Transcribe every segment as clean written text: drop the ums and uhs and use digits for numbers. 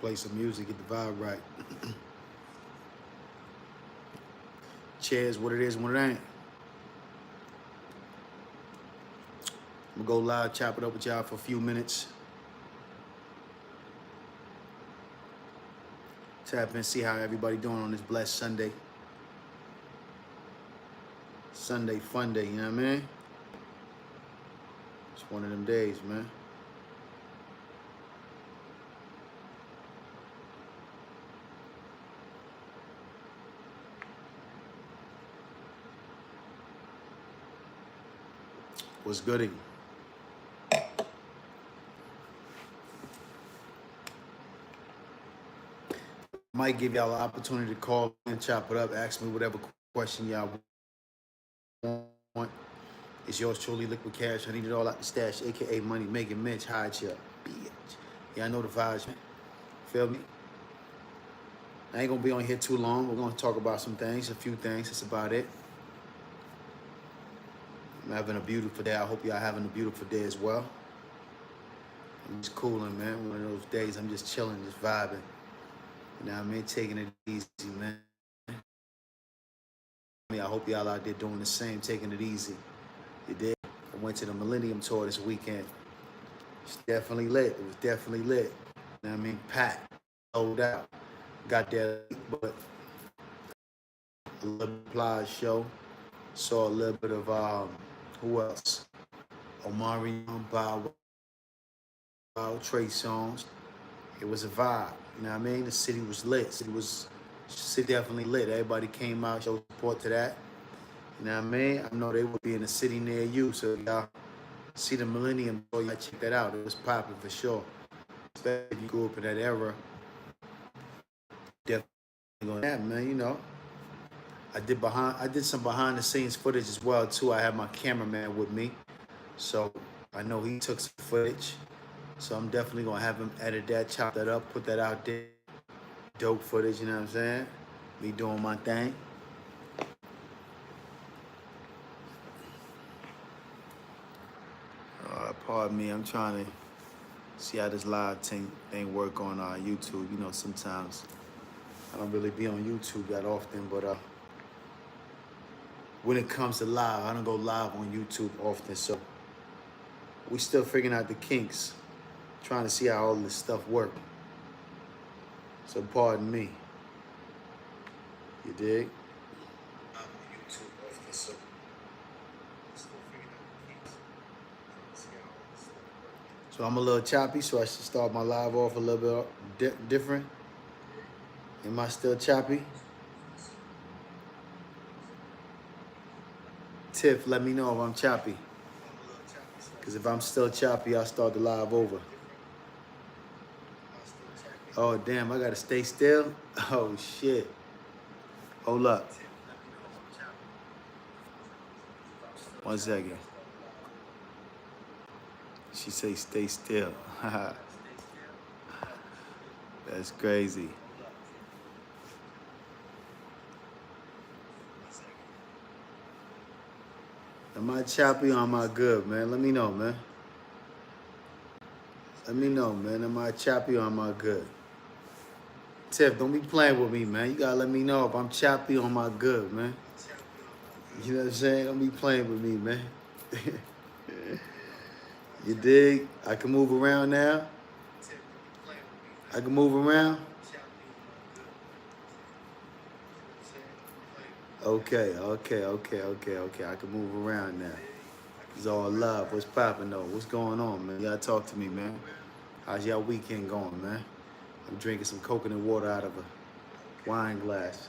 Play some music, get the vibe right. Cheers, what it is and what it ain't. I'm gonna go live, chop it up with y'all for a few minutes. Tap in, see how everybody doing on this blessed Sunday. Sunday fun day, you know what I mean? It's one of them days, man. What's goody? Might give y'all an opportunity to call and chop it up, ask me whatever question y'all want. It's yours truly, Likquidcash. I need it all out the stash, aka Money Making Mitch. Hide your bitch. Yeah, I know the vibes, man. Feel me? I ain't gonna be on here too long. We're gonna talk about some things, a few things. That's about it. I'm having a beautiful day. I hope y'all having a beautiful day as well. I'm just cooling, man. One of those days I'm just chilling, just vibing. You know what I mean? Taking it easy, man. I hope y'all out there doing the same, taking it easy. You did? I went to the Millennium Tour this weekend. It's definitely lit. It was definitely lit. You know what I mean? Packed, sold out. Got there, but a little Plies show. Saw a little bit of, who else? Omarion, Bow Wow, Trey Songz. It was a vibe. You know what I mean? The city was lit. City definitely lit. Everybody came out, showed support to that. You know what I mean? I know they will be in a city near you, so y'all see the Millennium Tour, y'all check that out. It was popping for sure. Especially if you grew up in that era. Definitely going that, man, you know. I did some behind the scenes footage as well too. I had my cameraman with me. So I know he took some footage. So I'm definitely gonna have him edit that, chop that up, put that out there. Dope footage, you know what I'm saying? Me doing my thing. Pardon me, I'm trying to see how this live thing work on YouTube. You know, sometimes I don't really be on YouTube that often, but when it comes to live, I don't go live on YouTube often, so we still figuring out the kinks, trying to see how all this stuff work. So pardon me. You dig? So I'm a little choppy, so I should start my live off a little bit different. Am I still choppy? Tiff, let me know if I'm choppy. Because if I'm still choppy, I'll start the live over. Oh, damn, I gotta stay still? Oh, shit. Hold up. 1 second. She say stay still. That's crazy. Am I choppy or am I good, man? Let me know, man. Let me know, man. Am I choppy or am I good? Tiff, don't be playing with me, man. You gotta let me know if I'm choppy or am I good, man. You know what I'm saying? Don't be playing with me, man. You dig? I can move around now. I can move around. Okay. I can move around now. It's all love. What's poppin' though? What's going on, man? Y'all talk to me, man. How's y'all weekend going, man? I'm drinking some coconut water out of a wine glass.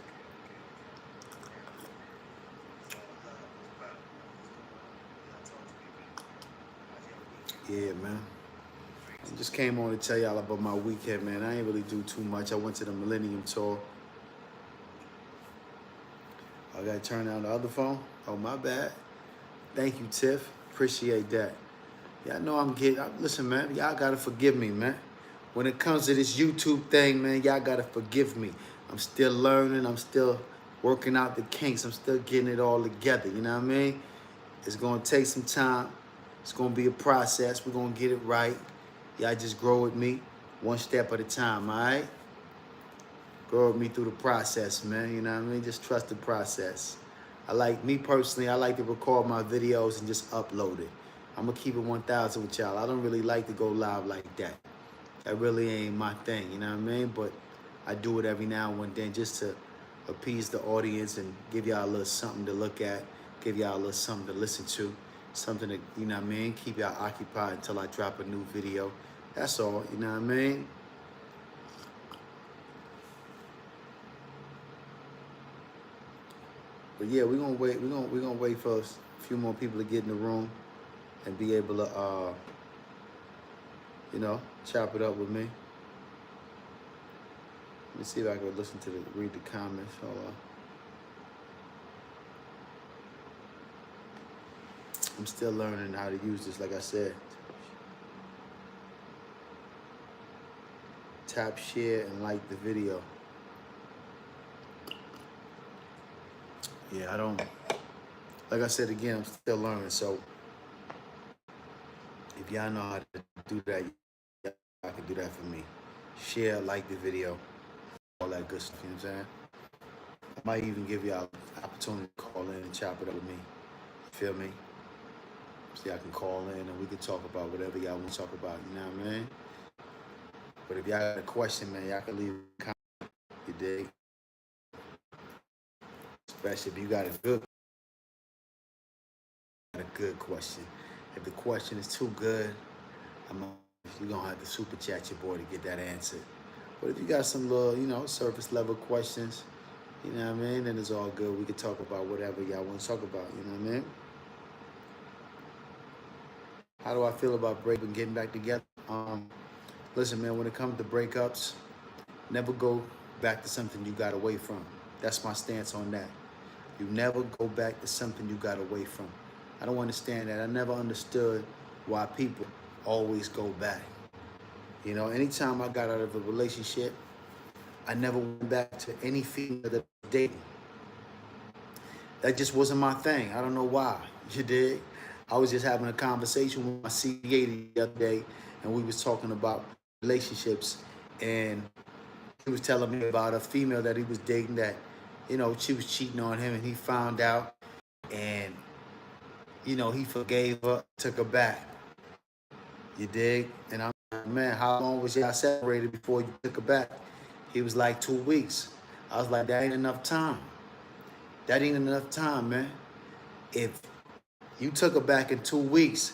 Yeah, man. I just came on to tell y'all about my weekend, man. I ain't really do too much. I went to the Millennium Tour. I gotta turn down the other phone. Oh, my bad. Thank you, Tiff. Appreciate that. Y'all know listen, man, y'all gotta forgive me, man. When it comes to this YouTube thing, man, y'all gotta forgive me. I'm still learning. I'm still working out the kinks. I'm still getting it all together, you know what I mean? It's gonna take some time. It's gonna be a process. We're gonna get it right. Y'all just grow with me. One step at a time, all right? Grow me through the process, man. You know what I mean? Just trust the process. Me personally, I like to record my videos and just upload it. I'm going to keep it 1,000 with y'all. I don't really like to go live like that. That really ain't my thing, you know what I mean? But I do it every now and then just to appease the audience and give y'all a little something to look at, give y'all a little something to listen to, something to, you know what I mean, keep y'all occupied until I drop a new video. That's all, you know what I mean? But yeah, we're gonna wait. We're gonna wait for a few more people to get in the room and be able to, you know, chop it up with me. Let me see if I can listen to read the comments. Hold on. I'm still learning how to use this. Like I said, tap, share, and like the video. Yeah, I don't. Like I said again, I'm still learning. So if y'all know how to do that, y'all can do that for me. Share, like the video, all that good stuff. You know what I'm saying? I might even give y'all an opportunity to call in and chop it up with me. You feel me? So y'all can call in and we can talk about whatever y'all want to talk about. You know what I mean? But if y'all got a question, man, y'all can leave a comment. You dig? Especially if you got a good question. If the question is too good, you're gonna have to super chat your boy to get that answered. But if you got some little, you know, surface level questions, you know what I mean, then it's all good. We can talk about whatever y'all want to talk about, you know what I mean? How do I feel about breaking, getting back together? Listen, man, when it comes to breakups, never go back to something you got away from. That's my stance on that. You never go back to something you got away from. I don't understand that. I never understood why people always go back. You know, anytime I got out of a relationship, I never went back to any female that I was dating. That just wasn't my thing. I don't know why. You dig? I was just having a conversation with my CA the other day, and we was talking about relationships, and he was telling me about a female that he was dating that, you know, she was cheating on him, and he found out, and, you know, he forgave her, took her back. You dig? And I'm like, man, how long was y'all separated before you took her back? He was like 2 weeks. I was like, that ain't enough time. That ain't enough time, man. If you took her back in 2 weeks,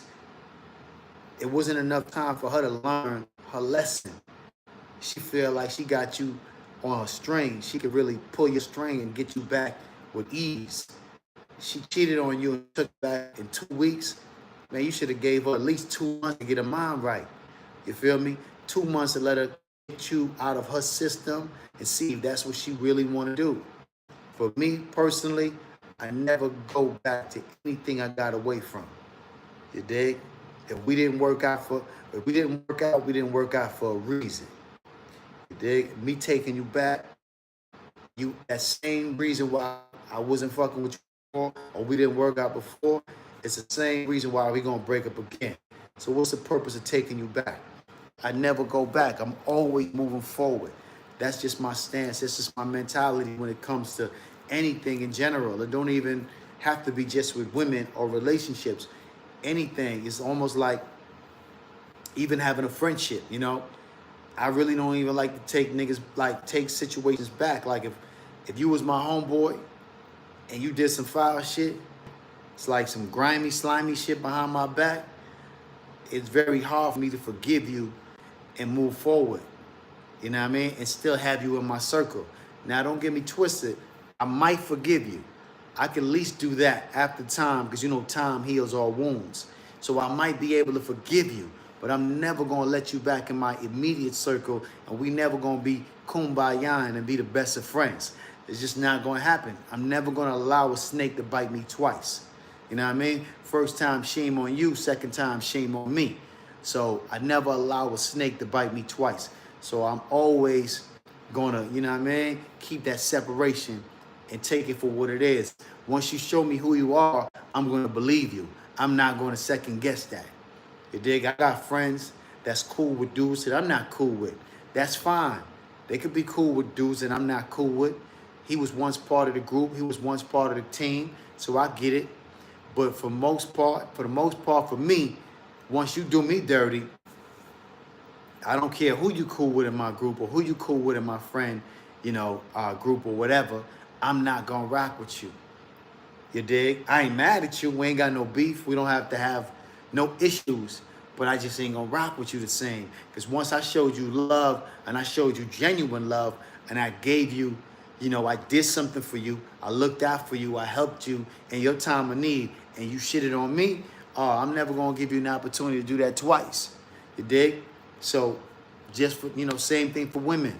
it wasn't enough time for her to learn her lesson. She feel like she got you on a string. She could really pull your string and get you back with ease. She cheated on you and took back in 2 weeks. Man, you should have gave her at least 2 months to get her mind right. You feel me? 2 months to let her get you out of her system and see if that's what she really want to do. For me personally, I never go back to anything I got away from. You dig? If we didn't work out, we didn't work out for a reason. You dig? Me taking you back, that same reason why I wasn't fucking with you before, or we didn't work out before, it's the same reason why we gonna break up again. So what's the purpose of taking you back? I never go back. I'm always moving forward. That's just my stance. That's just my mentality when it comes to anything in general. It don't even have to be just with women or relationships. Anything. It's almost like even having a friendship, you know? I really don't even like to take situations back. Like if you was my homeboy and you did some foul shit, it's like some grimy, slimy shit behind my back, it's very hard for me to forgive you and move forward. You know what I mean? And still have you in my circle. Now, don't get me twisted. I might forgive you. I can at least do that after time, because you know time heals all wounds. So I might be able to forgive you, but I'm never going to let you back in my immediate circle, and we never going to be kumbaya and be the best of friends. It's just not going to happen. I'm never going to allow a snake to bite me twice. You know what I mean? First time, shame on you. Second time, shame on me. So I never allow a snake to bite me twice. So I'm always gonna, you know what I mean, keep that separation and take it for what it is. Once you show me who you are, I'm gonna believe you. I'm not gonna second guess that. You dig? I got friends that's cool with dudes that I'm not cool with. That's fine. They could be cool with dudes that I'm not cool with. He was once part of the group. He was once part of the team. So I get it. But for the most part, for me, once you do me dirty, I don't care who you cool with in my group or who you cool with in my friend, group or whatever. I'm not gonna rock with you. You dig? I ain't mad at you. We ain't got no beef. We don't have to have no issues. But I just ain't gonna rock with you the same. Because once I showed you love and I showed you genuine love and I gave you, I did something for you. I looked out for you. I helped you in your time of need and you shitted on me. I'm never gonna give you an opportunity to do that twice. You dig? So just for, same thing for women.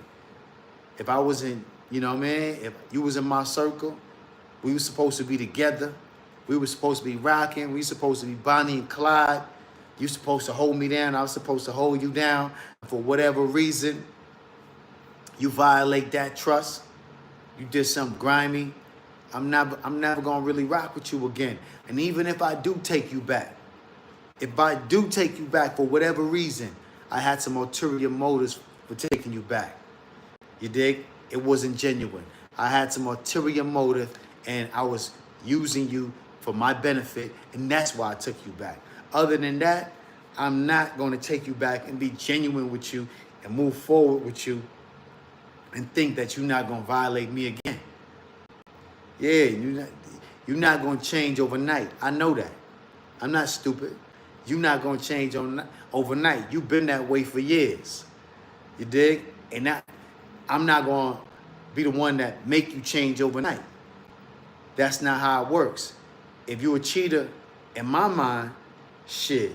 If I wasn't, if you was in my circle, we were supposed to be together. We were supposed to be rocking. We were supposed to be Bonnie and Clyde. You supposed to hold me down. I was supposed to hold you down. For whatever reason, you violate that trust. You did something grimy. I'm never gonna really rock with you again. And even if I do take you back, for whatever reason, I had some ulterior motives for taking you back. You dig? It wasn't genuine. I had some ulterior motive and I was using you for my benefit, and that's why I took you back. Other than that, I'm not going to take you back and be genuine with you and move forward with you and think that you're not going to violate me again. Yeah, you're not going to change overnight. I know that. I'm not stupid. You're not going to change overnight. You've been that way for years. You dig? And I'm not going to be the one that make you change overnight. That's not how it works. If you're a cheater, in my mind, shit,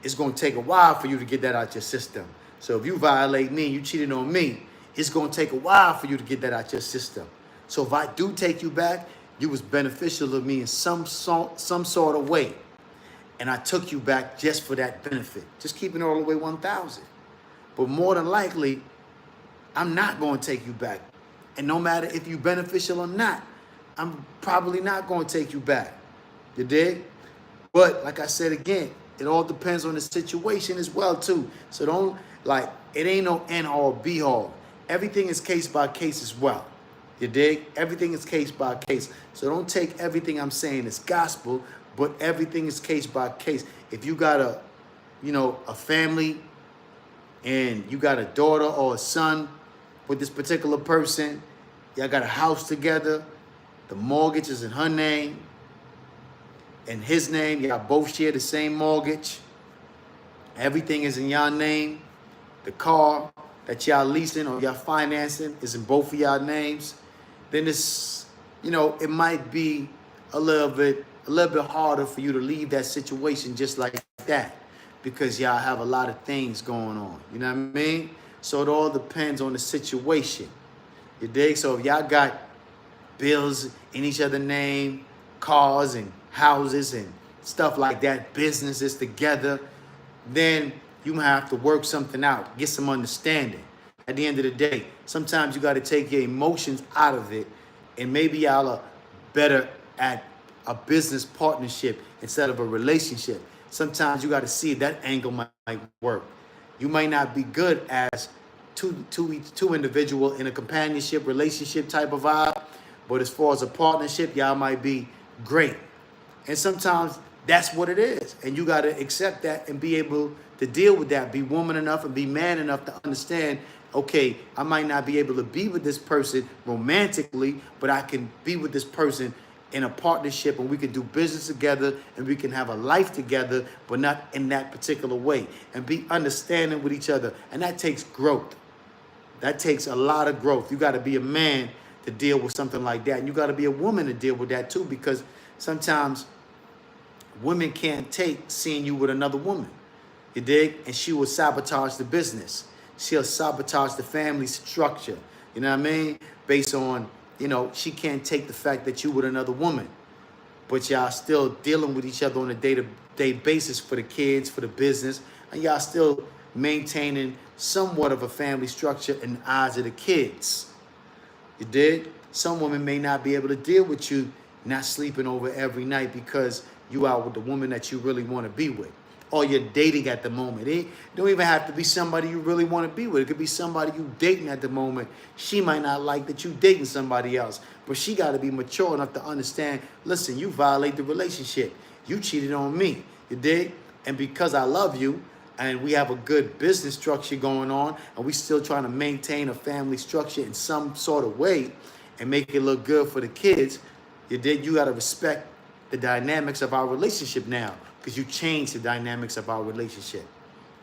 it's going to take a while for you to get that out your system. So if you violate me, you cheated on me, it's going to take a while for you to get that out your system. So if I do take you back, you was beneficial to me in some sort of way. And I took you back just for that benefit. Just keeping it all the way 1,000. But more than likely, I'm not going to take you back. And no matter if you're beneficial or not, I'm probably not going to take you back. You dig? But like I said again, it all depends on the situation as well too. So don't, it ain't no end all be all. Everything is case by case as well. You dig? Everything is case by case. So don't take everything I'm saying as gospel, but everything is case by case. If you got a family and you got a daughter or a son with this particular person, y'all got a house together, the mortgage is in her name, in his name, y'all both share the same mortgage. Everything is in y'all name. The car that y'all leasing or y'all financing is in both of y'all names. Then it's, it might be a little bit harder for you to leave that situation just like that because y'all have a lot of things going on. You know what I mean? So it all depends on the situation. You dig? So if y'all got bills in each other's name, cars and houses and stuff like that, businesses together, then you might have to work something out, get some understanding. At the end of the day, sometimes you got to take your emotions out of it, and maybe y'all are better at a business partnership instead of a relationship. Sometimes you got to see that angle might work. You might not be good as two individual in a companionship, relationship type of vibe, but as far as a partnership, y'all might be great. And sometimes that's what it is. And you got to accept that and be able to deal with that. Be woman enough and be man enough to understand, okay, I might not be able to be with this person romantically, but I can be with this person in a partnership and we can do business together and we can have a life together, but not in that particular way. And be understanding with each other. And that takes growth. That takes a lot of growth. You got to be a man to deal with something like that. And you got to be a woman to deal with that too, because sometimes women can't take seeing you with another woman. You dig? And she will sabotage the business. She'll sabotage the family structure. You know what I mean? Based on, she can't take the fact that you with another woman. But y'all still dealing with each other on a day-to-day basis for the kids, for the business. And y'all still maintaining somewhat of a family structure in the eyes of the kids. You dig? Some women may not be able to deal with you not sleeping over every night because you out with the woman that you really want to be with. or you're dating at the moment. It don't even have to be somebody you really want to be with. It could be somebody you dating at the moment. She might not like that you dating somebody else, but she got to be mature enough to understand, listen, you violate the relationship. You cheated on me, you dig? And because I love you, and we have a good business structure going on, and we still trying to maintain a family structure in some sort of way and make it look good for the kids, you got to respect the dynamics of our relationship now, because you changed the dynamics of our relationship.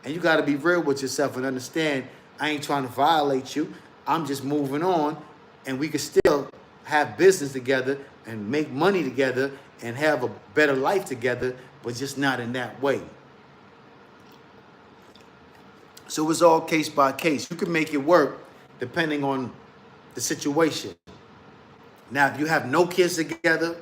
And you got to be real with yourself and understand, I ain't trying to violate you. I'm just moving on, and we can still have business together and make money together and have a better life together, but just not in that way. So it's all case by case. You can make it work depending on the situation. Now, if you have no kids together,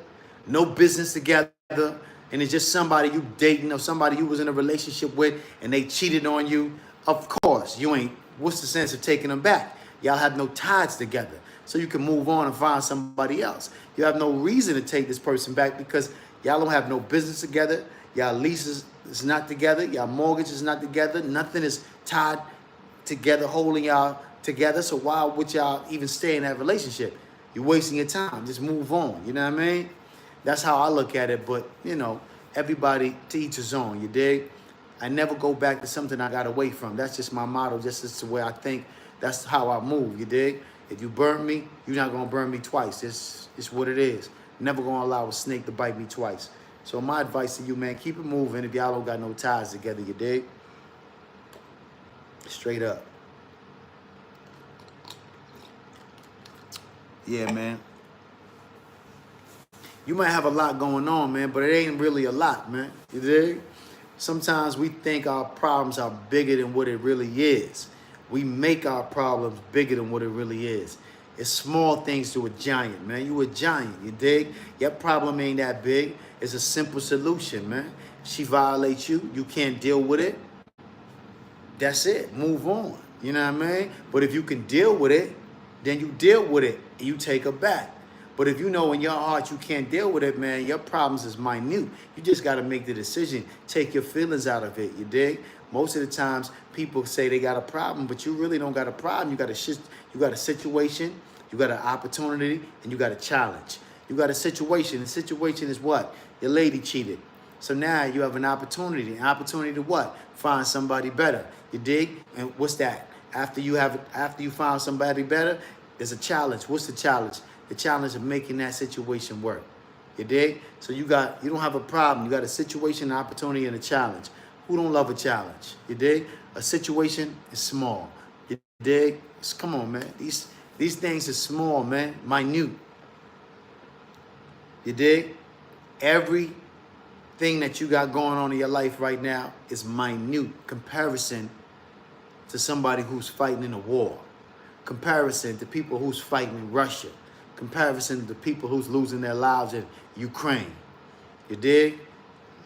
no business together, and it's just somebody you dating or somebody you was in a relationship with and they cheated on you, of course, you ain't, what's the sense of taking them back? Y'all have no ties together. So you can move on and find somebody else. You have no reason to take this person back because y'all don't have no business together. Y'all leases is not together. Y'all mortgage is not together. Nothing is tied together, holding y'all together. So why would y'all even stay in that relationship? You're wasting your time. Just move on. You know what I mean? That's how I look at it. But, you know, everybody to each his own. You dig? I never go back to something I got away from. That's just my motto. Just the way I think. That's how I move. You dig? If you burn me, you're not going to burn me twice. It's what it is. Never going to allow a snake to bite me twice. So my advice to you, man, keep it moving if y'all don't got no ties together. You dig? Straight up. Yeah, man. You might have a lot going on, man, but it ain't really a lot, man. You dig? Sometimes we think our problems are bigger than what it really is. We make our problems bigger than what it really is. It's small things to a giant, man. You a giant, you dig? Your problem ain't that big. It's a simple solution, man. She violates you. You can't deal with it. That's it. Move on. You know what I mean? But if you can deal with it, then you deal with it and you take her back. But if you know in your heart you can't deal with it, man, your problems is minute. You just got to make the decision. Take your feelings out of it, you dig? Most of the times people say they got a problem, but you really don't got a problem. You got a situation, you got an opportunity, and you got a challenge. You got a situation. The situation is what? Your lady cheated. So now you have an opportunity. An opportunity to what? Find somebody better. You dig? And what's that? After you find somebody better, there's a challenge. What's the challenge? The challenge of making that situation work. You dig? So you don't have a problem. You got a situation, an opportunity, and a challenge. Who don't love a challenge? You dig? A situation is small. You dig? Come on, man. These things are small, man. Minute. You dig? Everything that you got going on in your life right now is minute comparison to somebody who's fighting in a war. Comparison to people who's fighting in Russia. Comparison to people who's losing their lives in Ukraine. You dig?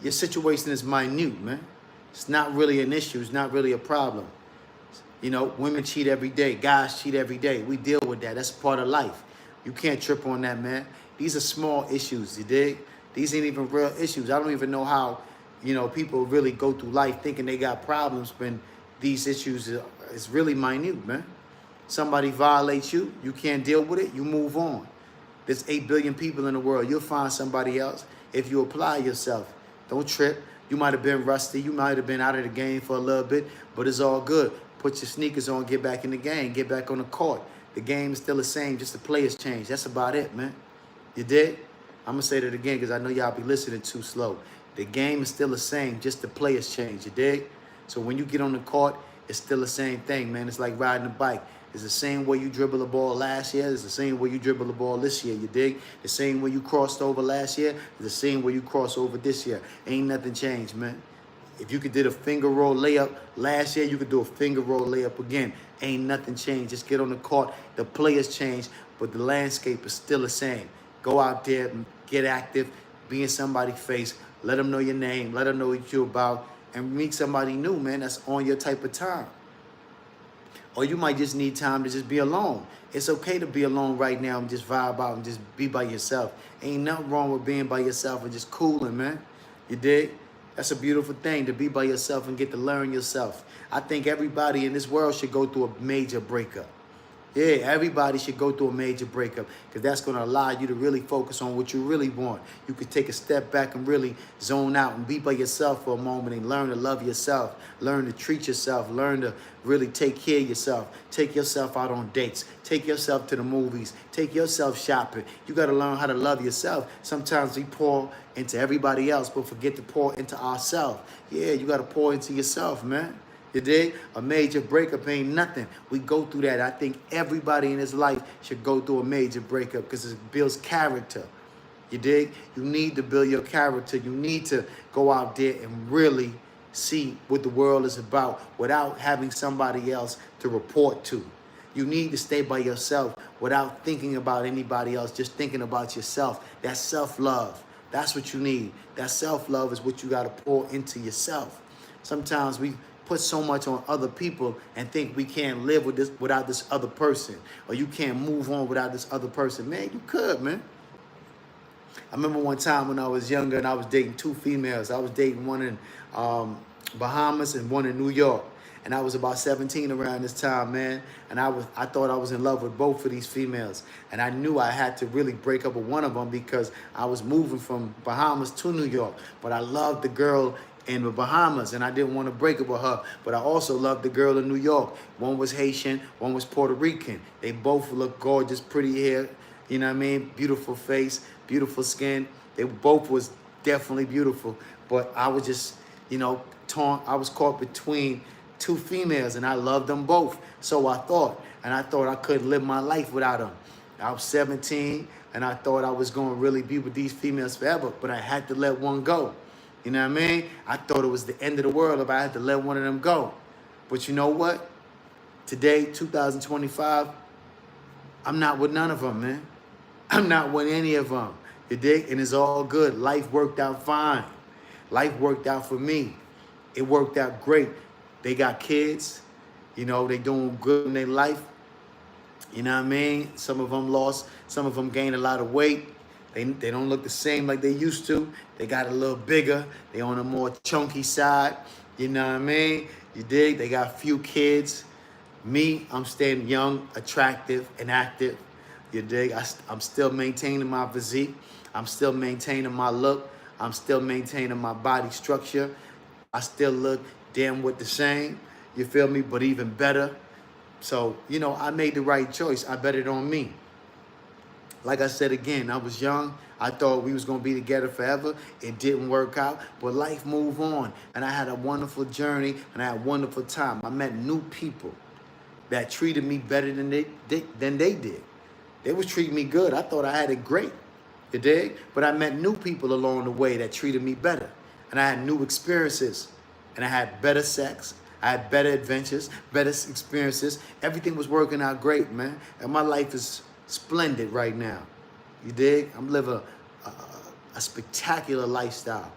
Your situation is minute, man. It's not really an issue. It's not really a problem. You know, women cheat every day. Guys cheat every day. We deal with that. That's part of life. You can't trip on that, man. These are small issues, you dig? These ain't even real issues. I don't even know how, you know, people really go through life thinking they got problems when these issues is really minute, man. Somebody violates you, you can't deal with it, you move on. There's 8 billion people in the world. You'll find somebody else if you apply yourself. Don't trip. You might have been rusty. You might have been out of the game for a little bit, but it's all good. Put your sneakers on, get back in the game, get back on the court. The game is still the same, just the players change. That's about it, man. You dig? I'm going to say that again because I know y'all be listening too slow. The game is still the same, just the players change. You dig? So when you get on the court, it's still the same thing, man. It's like riding a bike. It's the same way you dribble the ball last year. It's the same way you dribble the ball this year, you dig? The same way you crossed over last year. It's the same way you cross over this year. Ain't nothing changed, man. If you could do a finger roll layup last year, you could do a finger roll layup again. Ain't nothing changed. Just get on the court. The players change, but the landscape is still the same. Go out there, get active, be in somebody's face. Let them know your name. Let them know what you're about. And meet somebody new, man, that's on your type of time. Or you might just need time to just be alone. It's okay to be alone right now and just vibe out and just be by yourself. Ain't nothing wrong with being by yourself and just cooling, man. You dig? That's a beautiful thing, to be by yourself and get to learn yourself. I think everybody in this world should go through a major breakup. Yeah, everybody should go through a major breakup, because that's going to allow you to really focus on what you really want. You could take a step back and really zone out and be by yourself for a moment and learn to love yourself, learn to treat yourself, learn to really take care of yourself. Take yourself out on dates. Take yourself to the movies. Take yourself shopping. You got to learn how to love yourself. Sometimes we pour into everybody else, but forget to pour into ourselves. Yeah, you got to pour into yourself, man. You dig? A major breakup ain't nothing. We go through that. I think everybody in his life should go through a major breakup, because it builds character. You dig? You need to build your character. You need to go out there and really see what the world is about without having somebody else to report to. You need to stay by yourself without thinking about anybody else, just thinking about yourself. That's self-love. That's what you need. That self-love is what you got to pour into yourself. Sometimes we put so much on other people and think we can't live with this without this other person, or you can't move on without this other person. Man, you could, man. I remember one time when I was younger and I was dating two females. I was dating one in Bahamas and one in New York. And I was about 17 around this time, man. And I thought I was in love with both of these females. And I knew I had to really break up with one of them, because I was moving from Bahamas to New York. But I loved the girl in the Bahamas, and I didn't want to break up with her. But I also loved the girl in New York. One was Haitian, one was Puerto Rican. They both looked gorgeous, pretty hair, you know what I mean? Beautiful face, beautiful skin. They both was definitely beautiful. But I was just, you know, torn. I was caught between two females, and I loved them both. So I thought, and I thought I couldn't live my life without them. I was 17, and I thought I was going to really be with these females forever, but I had to let one go. You know what I mean? I thought it was the end of the world if I had to let one of them go. But you know what? Today, 2025, I'm not with none of them, man. I'm not with any of them. You dig? And it's all good. Life worked out fine. Life worked out for me. It worked out great. They got kids. You know, they doing good in their life. You know what I mean? Some of them lost. Some of them gained a lot of weight. They don't look the same like they used to. They got a little bigger. They on a more chunky side. You know what I mean? You dig? They got a few kids. Me, I'm staying young, attractive, and active. You dig? I'm still maintaining my physique. I'm still maintaining my look. I'm still maintaining my body structure. I still look damn what the same. You feel me? But even better. So, you know, I made the right choice. I bet it on me. Like I said again, I was young. I thought we was going to be together forever. It didn't work out, but life moved on. And I had a wonderful journey, and I had a wonderful time. I met new people that treated me better than they did. They was treating me good. I thought I had it great. You dig? But I met new people along the way that treated me better. And I had new experiences. And I had better sex. I had better adventures, better experiences. Everything was working out great, man. And my life is splendid right now. You dig? I'm living a spectacular lifestyle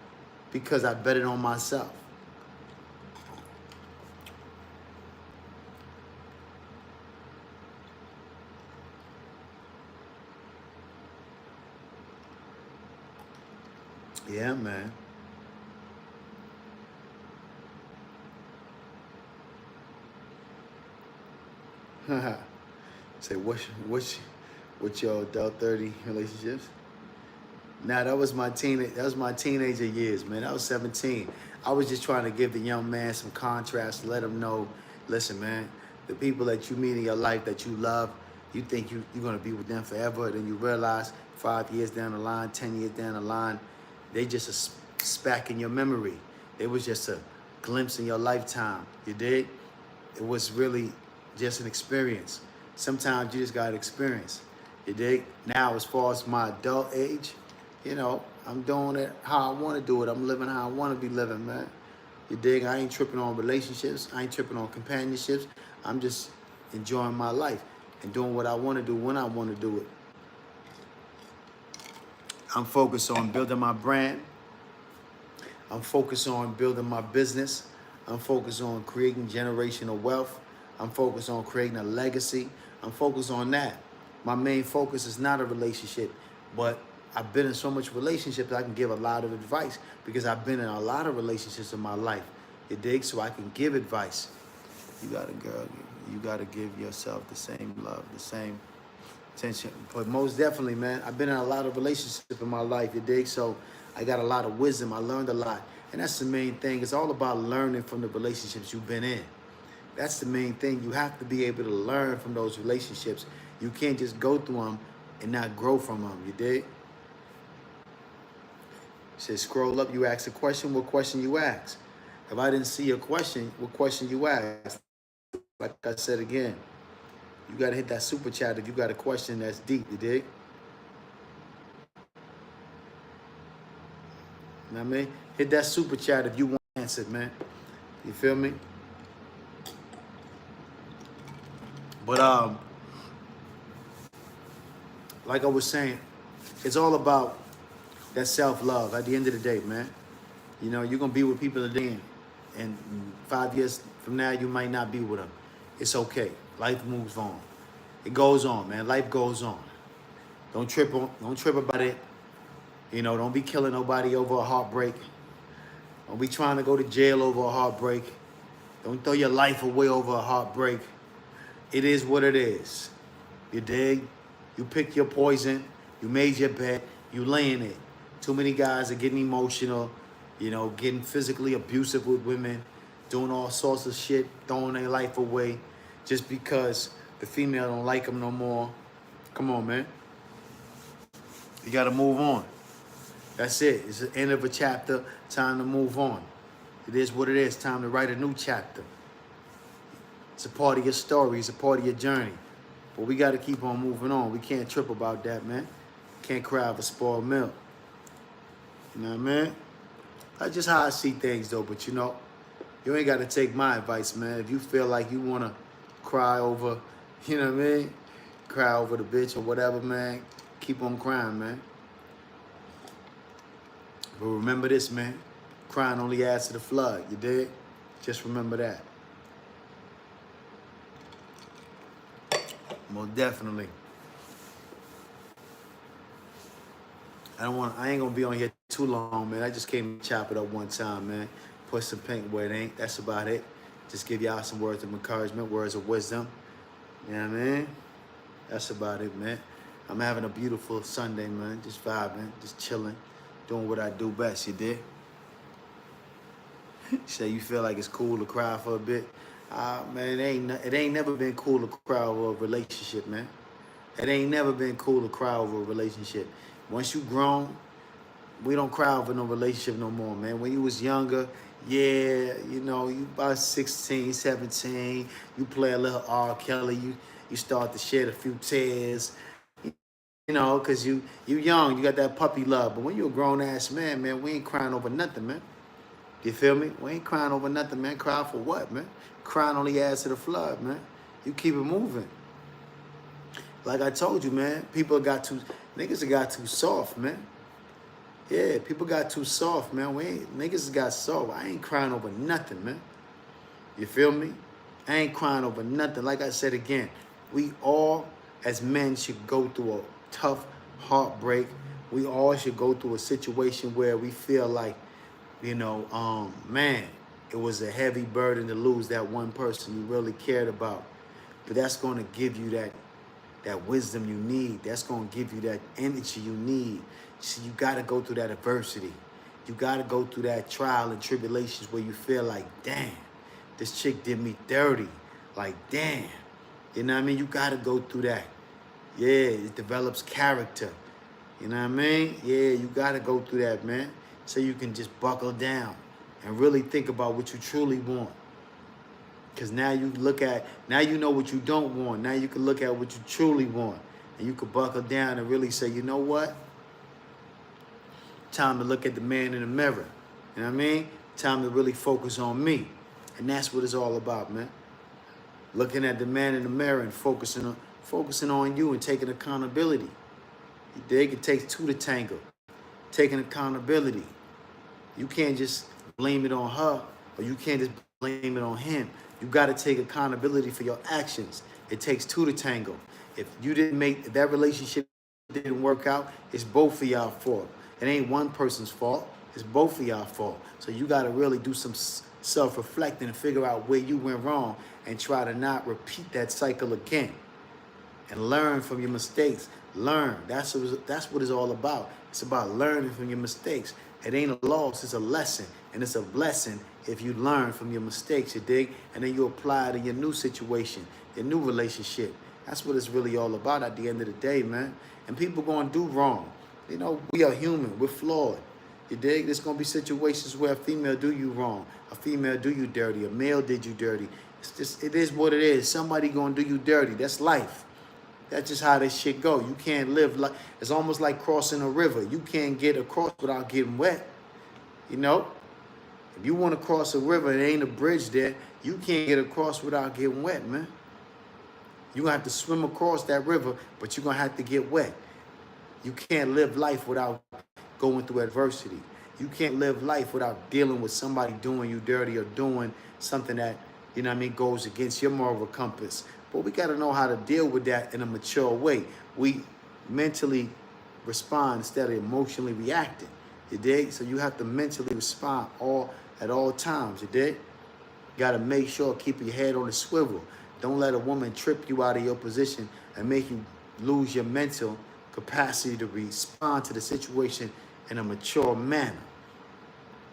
because I bet it on myself. Yeah, man. Say, what's your adult 30 relationships? Nah, that was my teenager years, man. I was 17. I was just trying to give the young man some contrast, let him know, listen, man, the people that you meet in your life that you love, you think you're going to be with them forever, then you realize 5 years down the line, 10 years down the line, they just a speck in your memory. It was just a glimpse in your lifetime, you dig? It was really just an experience. Sometimes you just got to experience, you dig? Now, as far as my adult age, you know, I'm doing it how I want to do it. I'm living how I want to be living, man. You dig? I ain't tripping on relationships. I ain't tripping on companionships. I'm just enjoying my life and doing what I want to do when I want to do it. I'm focused on building my brand. I'm focused on building my business. I'm focused on creating generational wealth. I'm focused on creating a legacy. I'm focused on that. My main focus is not a relationship, but I've been in so much relationships, I can give a lot of advice because I've been in a lot of relationships in my life. You dig? So I can give advice. You gotta, girl, you gotta give yourself the same love, the same attention. But most definitely, man, I've been in a lot of relationships in my life, you dig? So I got a lot of wisdom. I learned a lot. And that's the main thing. It's all about learning from the relationships you've been in. That's the main thing. You have to be able to learn from those relationships. You can't just go through them and not grow from them, you dig? It says scroll up, you ask a question, what question you ask? If I didn't see your question, what question you ask? Like I said again, you gotta hit that super chat if you got a question that's deep, you dig? You know what I mean? Hit that super chat if you want answered, man. You feel me? But like I was saying, it's all about that self-love at the end of the day, man. You know, you're gonna be with people today, and 5 years from now, you might not be with them. It's okay. Life moves on. It goes on, man. Life goes on. Don't trip about it. You know, don't be killing nobody over a heartbreak. Don't be trying to go to jail over a heartbreak. Don't throw your life away over a heartbreak. It is what it is. You dig? You picked your poison. You made your bet. You laying it. Too many guys are getting emotional, you know, getting physically abusive with women, doing all sorts of shit, throwing their life away just because the female don't like them no more. Come on, man. You got to move on. That's it. It's the end of a chapter. Time to move on. It is what it is. Time to write a new chapter. It's a part of your story. It's a part of your journey. But we got to keep on moving on. We can't trip about that, man. Can't cry over spoiled milk. You know what I mean? That's just how I see things, though. But, you know, you ain't got to take my advice, man. If you feel like you want to cry over, you know what I mean? Cry over the bitch or whatever, man. Keep on crying, man. But remember this, man. Crying only adds to the flood, you dig? Just remember that. Most definitely. I ain't gonna be on here too long, man. I just came to chop it up one time, man. Put some pink where it ain't. That's about it. Just give y'all some words of encouragement, words of wisdom. You know what I mean? That's about it, man. I'm having a beautiful Sunday, man. Just vibing, just chilling, doing what I do best, you dig? Say you feel like it's cool to cry for a bit. Man, it ain't never been cool to cry over a relationship, man. It ain't never been cool to cry over a relationship. Once you grown, we don't cry over no relationship no more, man. When you was younger, yeah, you know, you about 16, 17, you play a little R. Kelly, you start to shed a few tears, you know, because you young, you got that puppy love. But when you a grown-ass man, we ain't crying over nothing, man. You feel me? We ain't crying over nothing, man. Cry for what, man? Crying only adds to the flood, man. You keep it moving. Like I told you, man, niggas got too soft, man. Yeah, people got too soft, man. Niggas got soft. I ain't crying over nothing, man. You feel me? I ain't crying over nothing. Like I said again, we all, as men, should go through a tough heartbreak. We all should go through a situation where we feel like, you know, man, it was a heavy burden to lose that one person you really cared about. But that's going to give you that wisdom you need. That's going to give you that energy you need. So you got to go through that adversity. You got to go through that trial and tribulations where you feel like, damn, this chick did me dirty. Like, damn. You know what I mean? You got to go through that. Yeah, it develops character. You know what I mean? Yeah, you got to go through that, man. So you can just buckle down and really think about what you truly want. Because now you know what you don't want. Now you can look at what you truly want. And you can buckle down and really say, you know what? Time to look at the man in the mirror. You know what I mean? Time to really focus on me. And that's what it's all about, man. Looking at the man in the mirror and focusing on you and taking accountability. You dig? It takes two to tango. Taking accountability. You can't just blame it on her, or you can't just blame it on him. You got to take accountability for your actions. It takes two to tango. If that relationship didn't work out, it's both of y'all fault. It ain't one person's fault. It's both of y'all fault. So you got to really do some self-reflecting and figure out where you went wrong and try to not repeat that cycle again. And learn from your mistakes. Learn. That's what it's all about. It's about learning from your mistakes. It ain't a loss, it's a lesson. And it's a blessing if you learn from your mistakes, you dig? And then you apply it in your new situation, your new relationship. That's what it's really all about at the end of the day, man. And people going to do wrong. You know, we are human. We're flawed. You dig? There's going to be situations where a female do you wrong. A female do you dirty. A male did you dirty. It's just, it is what it is. Somebody going to do you dirty. That's life. That's just how this shit go. You can't live like, it's almost like crossing a river. You can't get across without getting wet. You know? If you want to cross a river, there ain't a bridge there. You can't get across without getting wet, man. You're going to have to swim across that river, but you're going to have to get wet. You can't live life without going through adversity. You can't live life without dealing with somebody doing you dirty or doing something that, you know what I mean, goes against your moral compass. But we got to know how to deal with that in a mature way. We mentally respond instead of emotionally reacting. You dig? So you have to mentally respond at all times. You dig? You got to make sure, keep your head on the swivel. Don't let a woman trip you out of your position and make you lose your mental capacity to respond to the situation in a mature manner.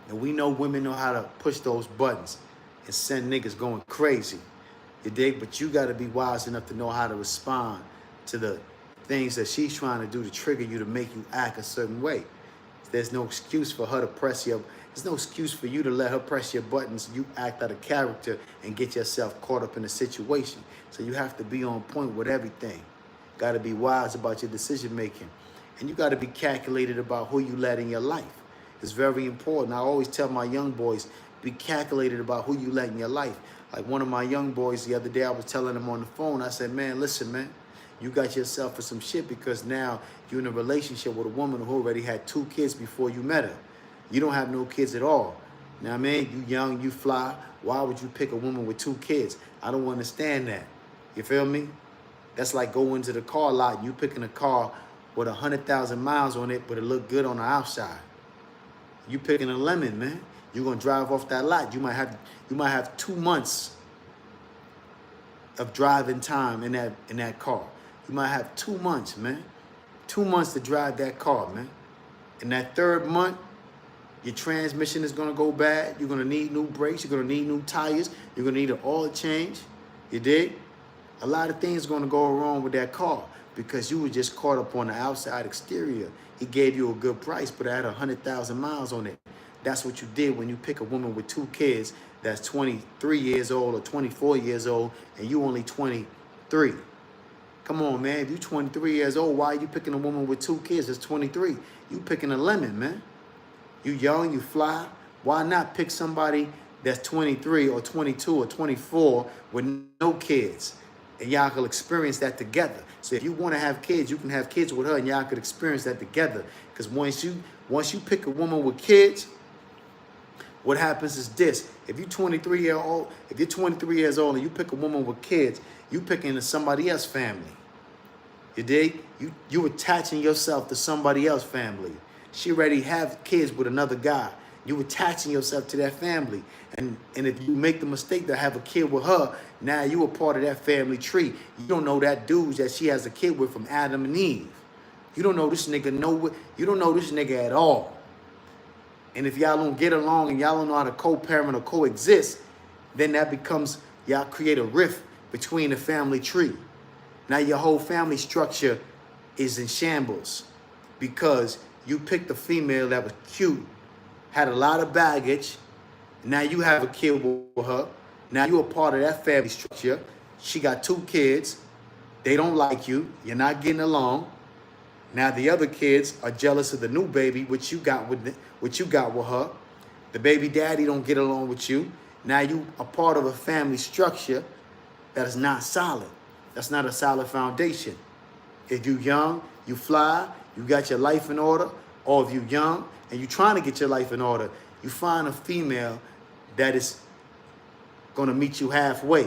And we know women know how to push those buttons and send niggas going crazy. You dig? But you got to be wise enough to know how to respond to the things that she's trying to do to trigger you, to make you act a certain way. There's no excuse for her to press your, there's no excuse for you to let her press your buttons. You act out of character and get yourself caught up in a situation. So you have to be on point with everything. Got to be wise about your decision making. And you got to be calculated about who you let in your life. It's very important. I always tell my young boys, be calculated about who you let in your life. Like one of my young boys the other day, I was telling him on the phone, I said, man, listen, man, you got yourself for some shit because now you're in a relationship with a woman who already had 2 kids before you met her. You don't have no kids at all. You know what I mean? You young, you fly. Why would you pick a woman with 2 kids? I don't understand that. You feel me? That's like going to the car lot and you picking a car with 100,000 miles on it, but it look good on the outside. You picking a lemon, man. You're gonna drive off that lot. You might have 2 months of driving time in that car. You might have 2 months, man. 2 months to drive that car, man. In that 3rd month, your transmission is gonna go bad. You're gonna need new brakes. You're gonna need new tires. You're gonna need an oil change. You dig? A lot of things gonna go wrong with that car because you were just caught up on the outside exterior. He gave you a good price, but it had 100,000 miles on it. That's what you did when you pick a woman with 2 kids that's 23 years old or 24 years old and you only 23. Come on, man. If you 23 years old, why are you picking a woman with 2 kids that's 23? You picking a lemon, man. You young, you fly. Why not pick somebody that's 23 or 22 or 24 with no kids? And y'all can experience that together. So if you want to have kids, you can have kids with her and y'all could experience that together. Because once you pick a woman with kids, what happens is this. If you're 23 years old and you pick a woman with kids, you picking into somebody else's family. You dig? You attaching yourself to somebody else's family. She already have kids with another guy. You attaching yourself to that family. And if you make the mistake to have a kid with her, now you a part of that family tree. You don't know that dude that she has a kid with from Adam and Eve. You don't know this nigga you don't know this nigga at all. And if y'all don't get along and y'all don't know how to co-parent or coexist, then that becomes, y'all create a rift between the family tree. Now your whole family structure is in shambles because you picked a female that was cute, had a lot of baggage. Now you have a kid with her. Now you're a part of that family structure. She got 2 kids. They don't like you. You're not getting along. Now the other kids are jealous of the new baby, which you got with her. The baby daddy don't get along with you. Now you are part of a family structure that is not solid. That's not a solid foundation. If you young, you fly, you got your life in order, or if you young and you trying to get your life in order, you find a female that is gonna meet you halfway.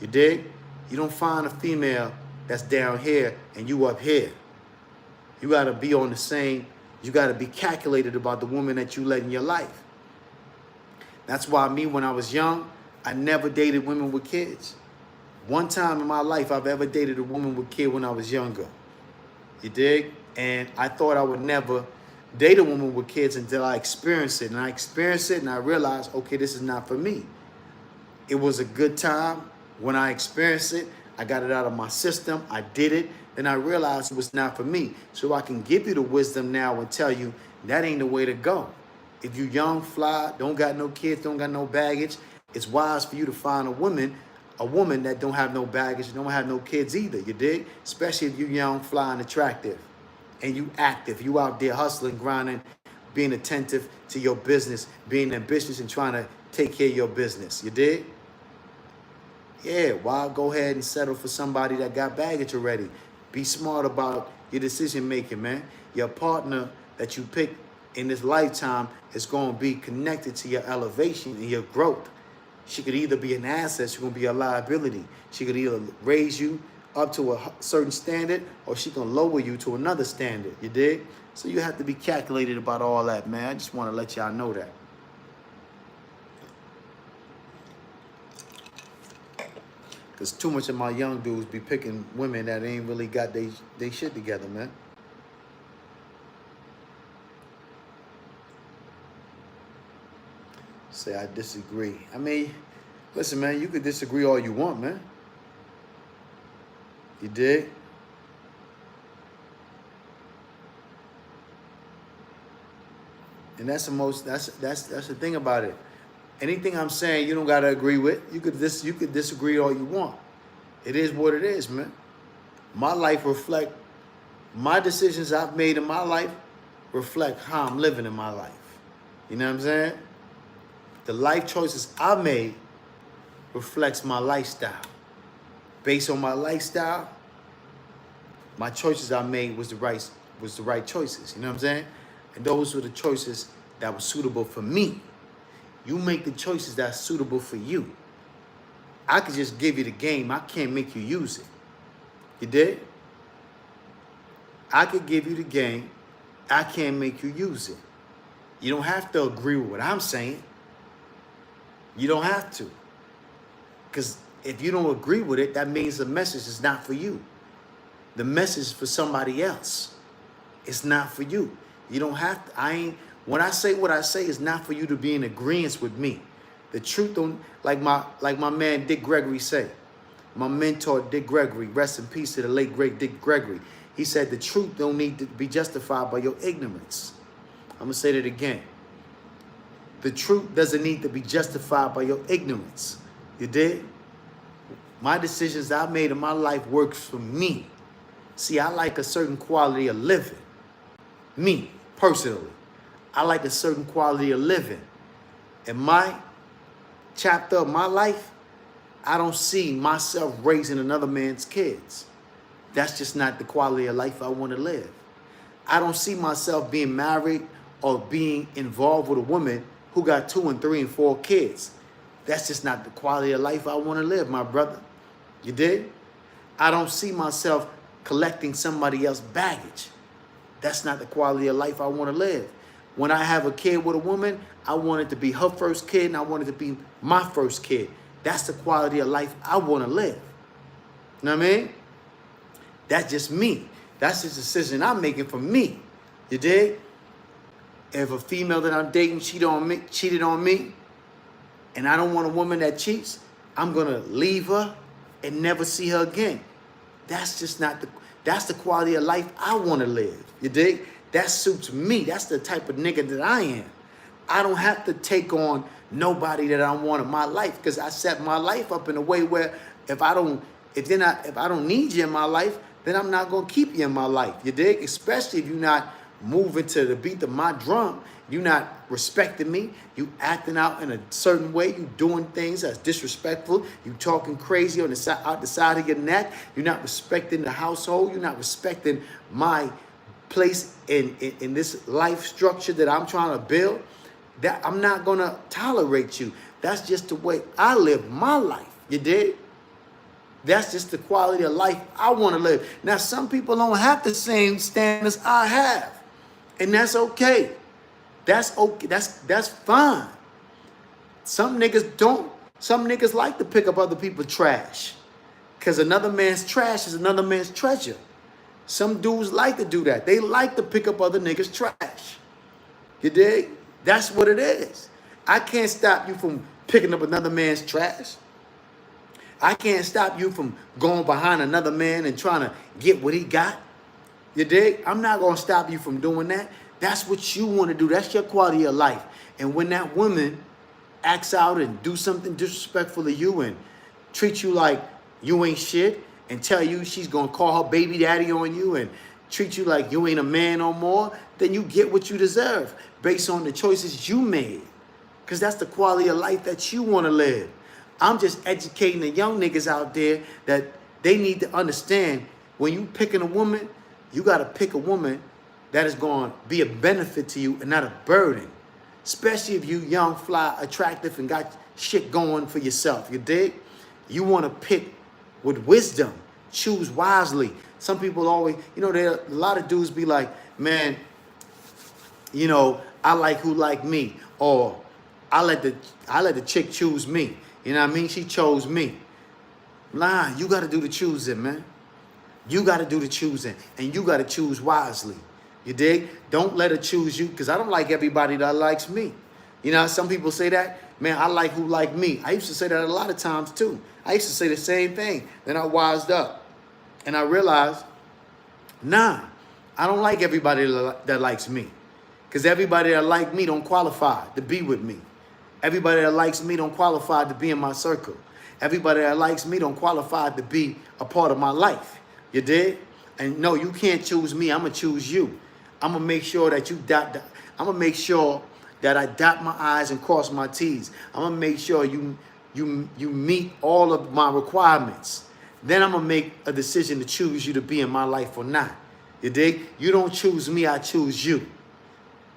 You dig? You don't find a female that's down here and you up here. You got to be on the same, you got to be calculated about the woman that you let in your life. That's why me, when I was young, I never dated women with kids. One time in my life, I've ever dated a woman with kids when I was younger. You dig? And I thought I would never date a woman with kids until I experienced it. And I experienced it and I realized, okay, this is not for me. It was a good time when I experienced it. I got it out of my system. I did it. Then I realized it was not for me. So I can give you the wisdom now and tell you that ain't the way to go. If you young, fly, don't got no kids, don't got no baggage, it's wise for you to find a woman that don't have no baggage, don't have no kids either, you dig? Especially if you young, fly, and attractive, and you active, you out there hustling, grinding, being attentive to your business, being ambitious and trying to take care of your business, you dig? Yeah, why go ahead and settle for somebody that got baggage already? Be smart about your decision making, man. Your partner that you pick in this lifetime is going to be connected to your elevation and your growth. She could either be an asset, she's going to be a liability. She could either raise you up to a certain standard or she can lower you to another standard, you dig? So you have to be calculated about all that, man. I just want to let y'all know that. Because too much of my young dudes be picking women that ain't really got they shit together, man. Say I disagree. I mean, listen, man, you could disagree all you want, man. You dig? And that's the thing about it. Anything I'm saying you don't gotta agree with. You could disagree all you want. It is what it is, man. My life reflect my decisions I've made in my life reflect how I'm living in my life. You know what I'm saying? The life choices I made reflects my lifestyle. Based on my lifestyle, my choices I made was the right choices. You know what I'm saying? And those were the choices that were suitable for me. You make the choices that's suitable for you. I could just give you the game. I can't make you use it. You did? I could give you the game. I can't make you use it. You don't have to agree with what I'm saying. You don't have to. Because if you don't agree with it, that means the message is not for you. The message is for somebody else. It's not for you. You don't have to. When I say what I say, it's not for you to be in agreement with me. The truth don't, like my man Dick Gregory said, my mentor Dick Gregory, rest in peace to the late great Dick Gregory. He said the truth don't need to be justified by your ignorance. I'm gonna say that again. The truth doesn't need to be justified by your ignorance. You did? My decisions I made in my life works for me. See, I like a certain quality of living. Me, personally. I like a certain quality of living. In my chapter of my life, I don't see myself raising another man's kids. That's just not the quality of life I want to live. I don't see myself being married or being involved with a woman who got 2 and 3 and 4 kids. That's just not the quality of life I want to live, my brother. You did? I don't see myself collecting somebody else's baggage. That's not the quality of life I want to live. When I have a kid with a woman, I want it to be her first kid and I want it to be my first kid. That's the quality of life I want to live. You know what I mean? That's just me. That's just a decision I'm making for me. You dig? If a female that I'm dating cheated on me, and I don't want a woman that cheats, I'm gonna leave her and never see her again. That's just not that's the quality of life I want to live. You dig? That suits me. That's the type of nigga that I am. I don't have to take on nobody that I want in my life because I set my life up in a way where if I don't need you in my life, then I'm not gonna keep you in my life. You dig? Especially if you're not moving to the beat of my drum, you're not respecting me, you acting out in a certain way, you doing things that's disrespectful, you talking crazy on the out the side of your neck, you're not respecting the household, you're not respecting my place in this life structure that I'm trying to build, that I'm not gonna tolerate you. That's just the way I live my life. You dig? That's just the quality of life I want to live. Now, some people don't have the same standards I have, and that's okay. That's okay. That's fine. Some niggas don't. Some niggas like to pick up other people's trash, because another man's trash is another man's treasure. Some dudes like to do that. They like to pick up other niggas' trash. You dig? That's what it is. I can't stop you from picking up another man's trash. I can't stop you from going behind another man and trying to get what he got. You dig? I'm not going to stop you from doing that. That's what you want to do. That's your quality of life. And when that woman acts out and do something disrespectful to you and treat you like you ain't shit and tell you she's going to call her baby daddy on you and treat you like you ain't a man no more, then you get what you deserve based on the choices you made. Because that's the quality of life that you want to live. I'm just educating the young niggas out there that they need to understand when you picking a woman, you got to pick a woman that is going to be a benefit to you and not a burden. Especially if you young, fly, attractive, and got shit going for yourself. You dig? You want to pick with wisdom. Choose wisely. Some people always, a lot of dudes be like, man, I like who like me. Or I let the chick choose me. You know what I mean? She chose me. Nah, you got to do the choosing, man. You got to do the choosing. And you got to choose wisely. You dig? Don't let her choose you, because I don't like everybody that likes me. Some people say that. Man, I like who like me. I used to say that a lot of times, too. I used to say the same thing. Then I wised up. And I realized, nah, I don't like everybody that likes me. Because everybody that like me don't qualify to be with me. Everybody that likes me don't qualify to be in my circle. Everybody that likes me don't qualify to be a part of my life. You dig? And no, you can't choose me. I'm going to choose you. I'm going to make sure that I'm going to make sure that I dot my I's and cross my T's. I'm going to make sure you meet all of my requirements. Then I'm going to make a decision to choose you to be in my life or not. You dig? You don't choose me, I choose you.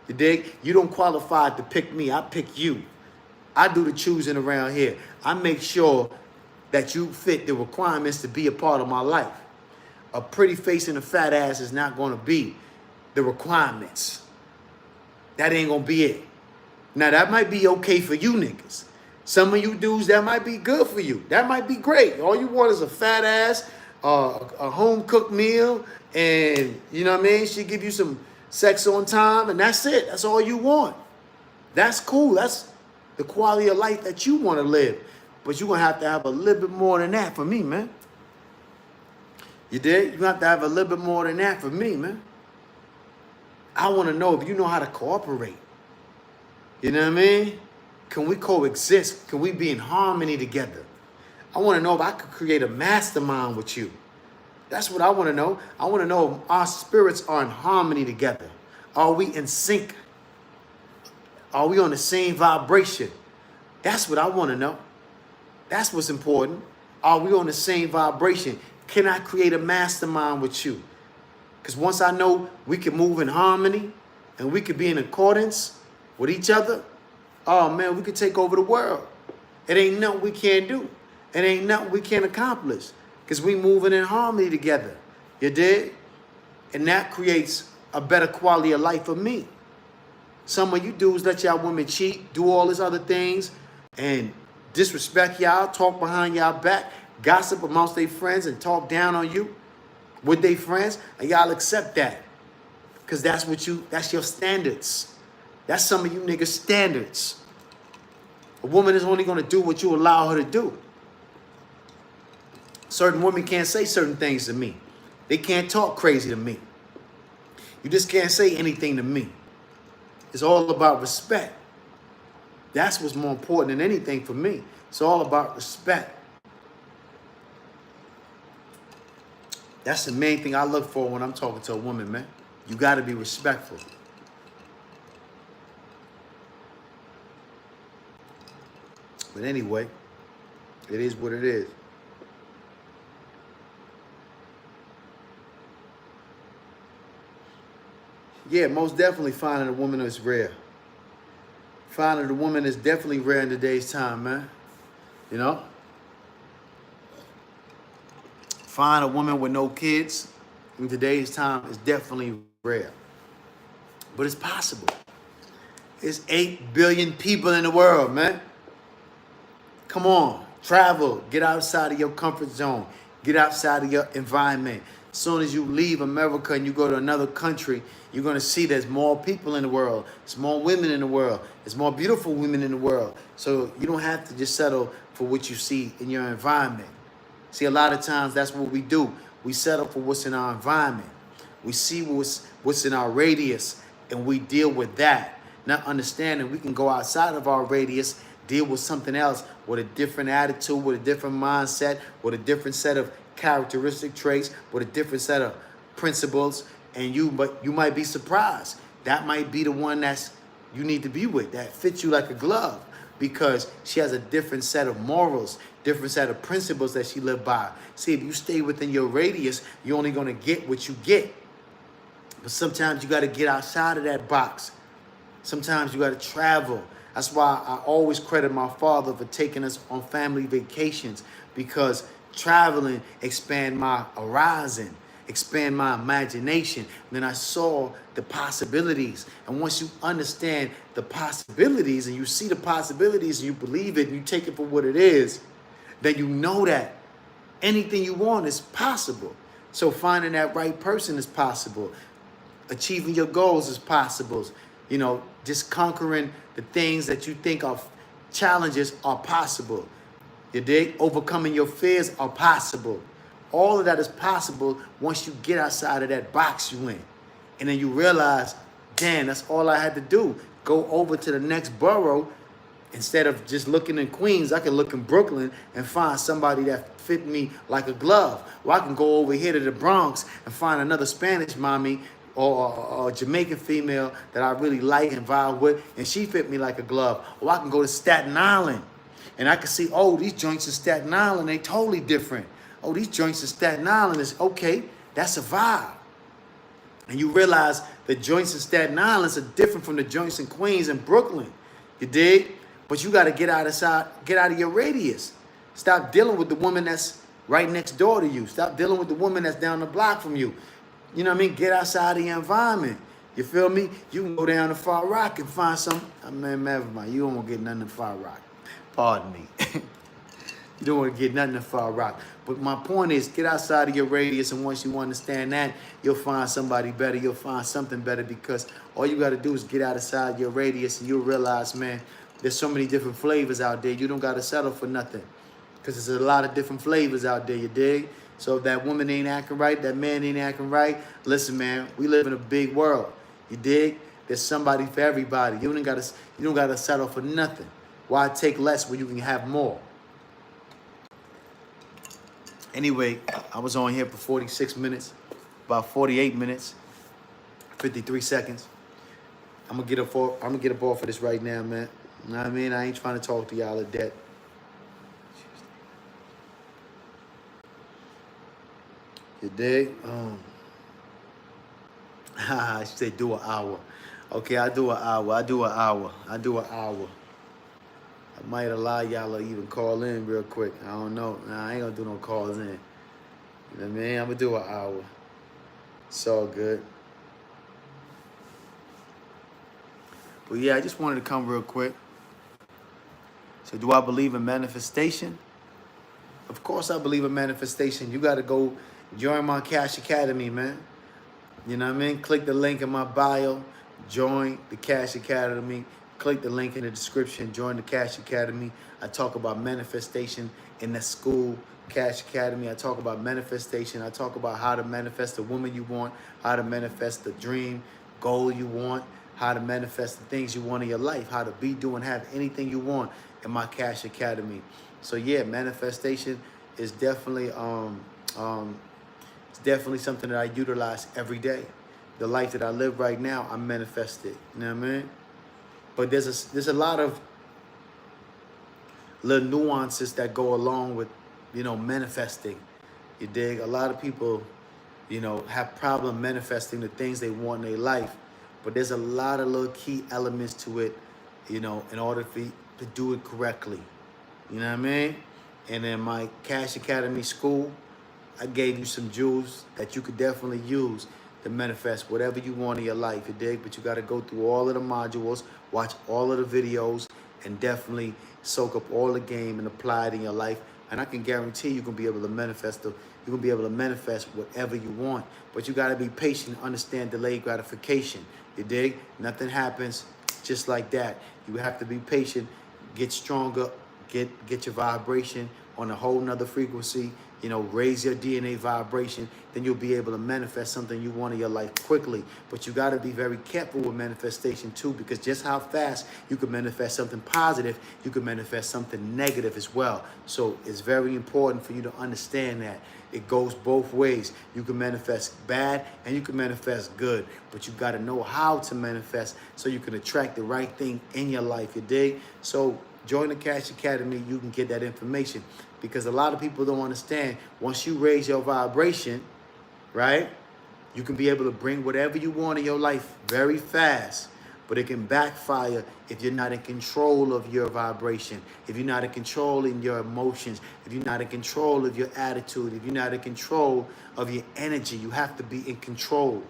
You dig? You don't qualify to pick me, I pick you. I do the choosing around here. I make sure that you fit the requirements to be a part of my life. A pretty face and a fat ass is not going to be the requirements. That ain't going to be it. Now, that might be okay for you niggas. Some of you dudes, that might be good for you. That might be great. All you want is a fat ass, a home-cooked meal, and, you know what I mean? She give you some sex on time, and that's it. That's all you want. That's cool. That's the quality of life that you want to live. But you're going to have a little bit more than that for me, man. You did? You have to have a little bit more than that for me, man. I want to know if you know how to cooperate. You know what I mean? Can we coexist? Can we be in harmony together? I want to know if I could create a mastermind with you. That's what I want to know. I want to know if our spirits are in harmony together. Are we in sync? Are we on the same vibration? That's what I want to know. That's what's important. Are we on the same vibration? Can I create a mastermind with you? Because once I know we can move in harmony and we can be in accordance with each other, oh man, we could take over the world. It ain't nothing we can't do. It ain't nothing we can't accomplish because we moving in harmony together. You dig? And that creates a better quality of life for me. Some of you dudes let y'all women cheat, do all these other things, and disrespect y'all, talk behind y'all back, gossip amongst their friends, and talk down on you with their friends, and y'all accept that. Because that's your standards. That's some of you niggas' standards. A woman is only going to do what you allow her to do. Certain women can't say certain things to me. They can't talk crazy to me. You just can't say anything to me. It's all about respect. That's what's more important than anything for me. It's all about respect. That's the main thing I look for when I'm talking to a woman, man. You got to be respectful. But anyway, it is what it is. Yeah, most definitely finding a woman is rare. Finding a woman is definitely rare in today's time, man. You know? find a woman with no kids in today's time is definitely rare. But it's possible. There's 8 billion people in the world, man. Come on, travel, get outside of your comfort zone, get outside of your environment. As soon as you leave America and you go to another country, you're gonna see there's more people in the world, there's more women in the world, there's more beautiful women in the world. So you don't have to just settle for what you see in your environment. See, a lot of times that's what we do. We settle for what's in our environment. We see what's in our radius and we deal with that. Not understanding we can go outside of our radius, deal with something else with a different attitude, with a different mindset, with a different set of characteristic traits, with a different set of principles, and you might be surprised. That might be the one that's you need to be with, that fits you like a glove, because she has a different set of morals, different set of principles that she lives by. See, if you stay within your radius, you're only going to get what you get. But sometimes you got to get outside of that box. Sometimes you got to travel. That's why I always credit my father for taking us on family vacations, because traveling expand my horizon, expand my imagination. And then I saw the possibilities. And once you understand the possibilities and you see the possibilities and you believe it and you take it for what it is, then you know that anything you want is possible. So finding that right person is possible. Achieving your goals is possible. You know, just conquering the things that you think are challenges are possible. You dig? Overcoming your fears are possible. All of that is possible once you get outside of that box you in. And then you realize, damn, that's all I had to do. Go over to the next borough. Instead of just looking in Queens, I can look in Brooklyn and find somebody that fit me like a glove. Or I can go over here to the Bronx and find another Spanish mommy or a Jamaican female that I really like and vibe with, and she fit me like a glove. Or I can go to Staten Island, and I can see, oh, these joints in Staten Island, they totally different. Oh, these joints in Staten Island is okay, that's a vibe. And you realize the joints in Staten Island are different from the joints in Queens and Brooklyn. You dig? But you got to get out of your radius. Stop dealing with the woman that's right next door to you. Stop dealing with the woman that's down the block from you. You know what I mean? Get outside of your environment. You feel me? You can go down to Far Rock and find some. I mean, never mind. You don't want to get nothing in Far Rock. Pardon me. You don't want to get nothing in Far Rock. But my point is, get outside of your radius, and once you understand that, you'll find somebody better. You'll find something better, because all you got to do is get outside your radius, and you'll realize, man, there's so many different flavors out there. You don't got to settle for nothing, because there's a lot of different flavors out there, you dig? So if that woman ain't acting right, that man ain't acting right, listen, man, we live in a big world, you dig? There's somebody for everybody. You don't gotta settle for nothing. Why take less when you can have more? Anyway, I was on here for 46 minutes, about 48 minutes, 53 seconds. I'm gonna get up off of this right now, man. You know what I mean? I ain't trying to talk to y'all at that. You dig? I should say do an hour. Okay, I do an hour. I might allow y'all to even call in real quick. I don't know. Nah, I ain't gonna do no calls in. You know what I mean? I'm gonna do an hour. It's all good. But yeah, I just wanted to come real quick. So do I believe in manifestation? Of course I believe in manifestation. You gotta go join my Cash Academy, man. You know what I mean? Click the link in my bio. Join the Cash Academy. Click the link in the description. Join the Cash Academy. I talk about manifestation in the school, Cash Academy. I talk about manifestation. I talk about how to manifest the woman you want, how to manifest the dream, goal you want, how to manifest the things you want in your life, how to be, do, and have anything you want in my Cash Academy. So yeah, manifestation is definitely it's definitely something that I utilize every day. The life that I live right now, I manifest it. You know what I mean? But there's a lot of little nuances that go along with, you know, manifesting. You dig? A lot of people, you know, have problem manifesting the things they want in their life. But there's a lot of little key elements to it, you know, in order for you to do it correctly. You know what I mean? And in my Cash Academy school, I gave you some jewels that you could definitely use to manifest whatever you want in your life, you dig? But you got to go through all of the modules, watch all of the videos, and definitely soak up all the game and apply it in your life. And I can guarantee you're gonna be able to manifest you're gonna be able to manifest whatever you want. But you gotta be patient, understand delayed gratification. You dig? Nothing happens just like that. You have to be patient, get stronger, get your vibration on a whole nother frequency, you know, raise your DNA vibration, then you'll be able to manifest something you want in your life quickly. But you got to be very careful with manifestation too, because just how fast you can manifest something positive, you can manifest something negative as well. So it's very important for you to understand that. It goes both ways. You can manifest bad and you can manifest good, but you got to know how to manifest so you can attract the right thing in your life, you dig? So join the Cash Academy, you can get that information, because a lot of people don't understand, once you raise your vibration, right, you can be able to bring whatever you want in your life very fast, but it can backfire if you're not in control of your vibration, if you're not in control in your emotions, if you're not in control of your attitude, if you're not in control of your energy. You have to be in control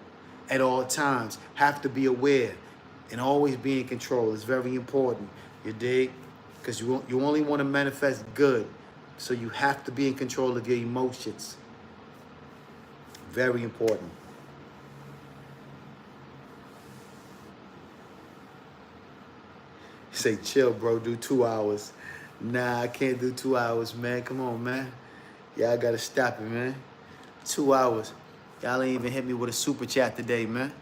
at all times, have to be aware, and always be in control. It's very important, you dig? Because you only want to manifest good. So you have to be in control of your emotions. Very important. You say, chill, bro, do 2 hours. Nah, I can't do 2 hours, man. Come on, man. Y'all got to stop it, man. 2 hours. Y'all ain't even hit me with a super chat today, man.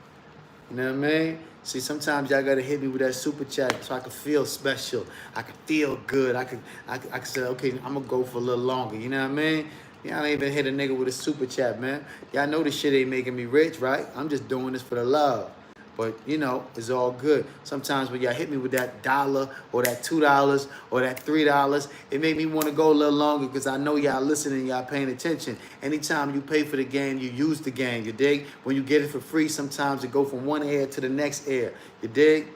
You know what I mean? See, sometimes y'all gotta hit me with that super chat so I can feel special. I can feel good. I can say, okay, I'm gonna go for a little longer. You know what I mean? Y'all ain't even hit a nigga with a super chat, man. Y'all know this shit ain't making me rich, right? I'm just doing this for the love. But, you know, it's all good. Sometimes when y'all hit me with that $1 or that $2 or that $3, it made me want to go a little longer because I know y'all listening, y'all paying attention. Anytime you pay for the game, you use the game, you dig? When you get it for free, sometimes it go from one ear to the next ear, you dig?